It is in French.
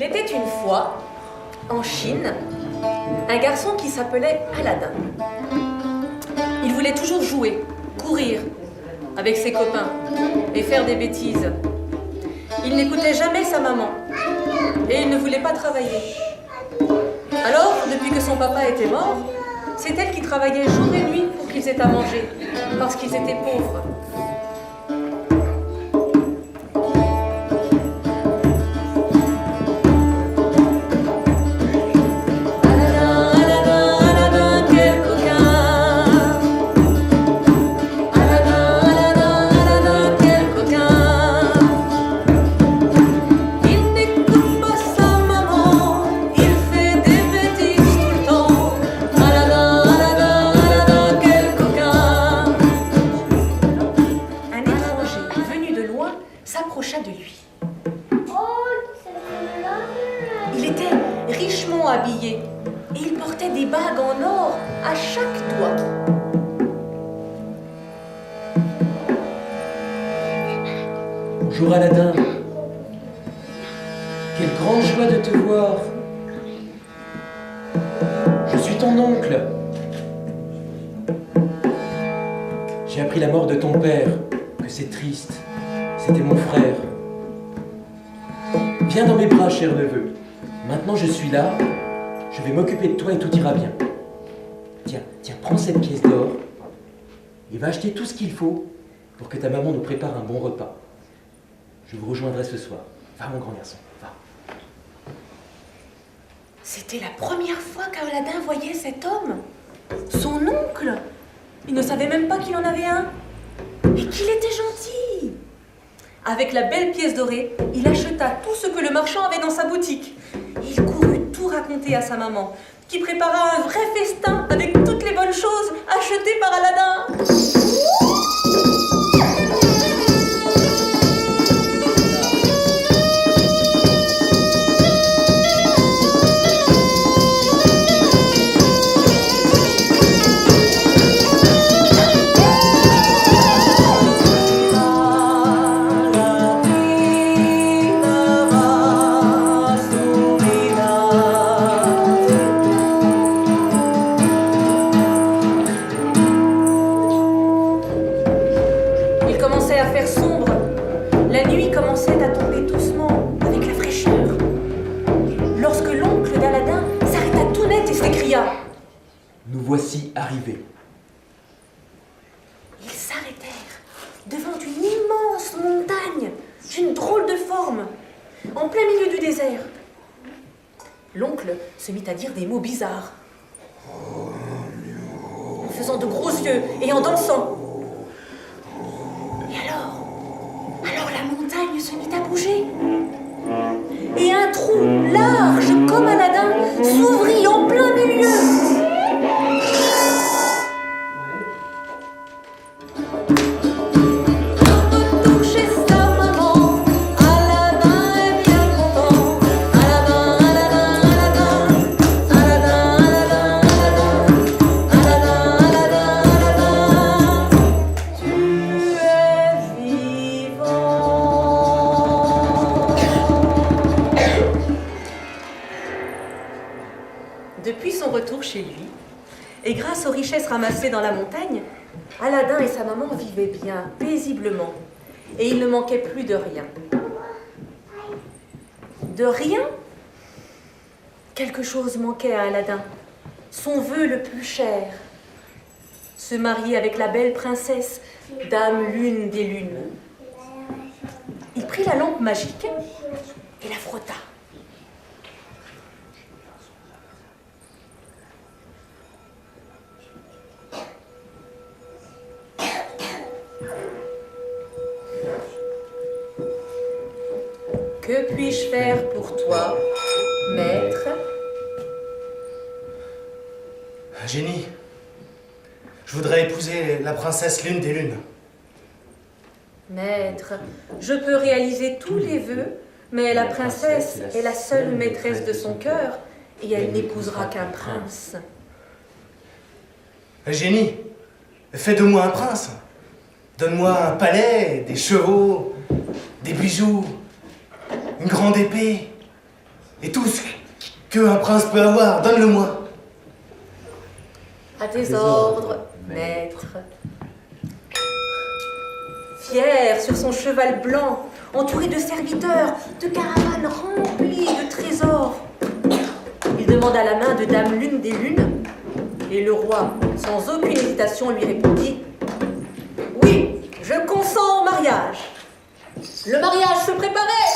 Il était une fois, en Chine, un garçon qui s'appelait Aladdin. Il voulait toujours jouer, courir avec ses copains et faire des bêtises. Il n'écoutait jamais sa maman et il ne voulait pas travailler. Alors, depuis que son papa était mort, c'est elle qui travaillait jour et nuit pour qu'ils aient à manger, parce qu'ils étaient pauvres. S'approcha de lui. Il était richement habillé et il portait des bagues en or à chaque doigt. Bonjour Aladdin. Quelle grande joie de te voir. Je suis ton oncle. J'ai appris la mort de ton père, que c'est triste. C'était mon frère. Viens dans mes bras, cher neveu. Maintenant je suis là, je vais m'occuper de toi et tout ira bien. Tiens, prends cette pièce d'or et va acheter tout ce qu'il faut pour que ta maman nous prépare un bon repas. Je vous rejoindrai ce soir. Va, mon grand garçon, va. C'était la première fois qu'Aladin voyait cet homme. Son oncle. Il ne savait même pas qu'il en avait un. Et qu'il était gentil. Avec la belle pièce dorée, il acheta tout ce que le marchand avait dans sa boutique. Il courut tout raconter à sa maman, qui prépara un vrai festin avec toutes les bonnes choses achetées par Aladdin. Nous voici arrivés. Ils s'arrêtèrent devant une immense montagne d'une drôle de forme, en plein milieu du désert. L'oncle se mit à dire des mots bizarres, en faisant de gros yeux et en dansant. Et alors la montagne se mit à bouger. Et un trou large comme Aladdin s'ouvrit en plein milieu. Depuis son retour chez lui, et grâce aux richesses ramassées dans la montagne, Aladdin et sa maman vivaient bien, paisiblement, et il ne manquait plus de rien. De rien? Quelque chose manquait à Aladdin, son vœu le plus cher, se marier avec la belle princesse, dame lune des lunes. Il prit la lampe magique et la frotta. Que puis-je faire pour toi, maître? Génie, je voudrais épouser la princesse Lune des Lunes. Maître, je peux réaliser tous les vœux, mais la princesse est la seule maîtresse de son cœur et elle n'épousera qu'un prince. Génie, fais de moi un prince. Donne-moi un palais, des chevaux, des bijoux, une grande épée. Et tout ce qu'un prince peut avoir, donne-le-moi. À tes ordres, maître. Fier sur son cheval blanc, entouré de serviteurs, de caravanes remplies de trésors, il demanda la main de Dame Lune des Lunes, et le roi, sans aucune hésitation, lui répondit « Oui, je consens au mariage !» Le mariage se préparait.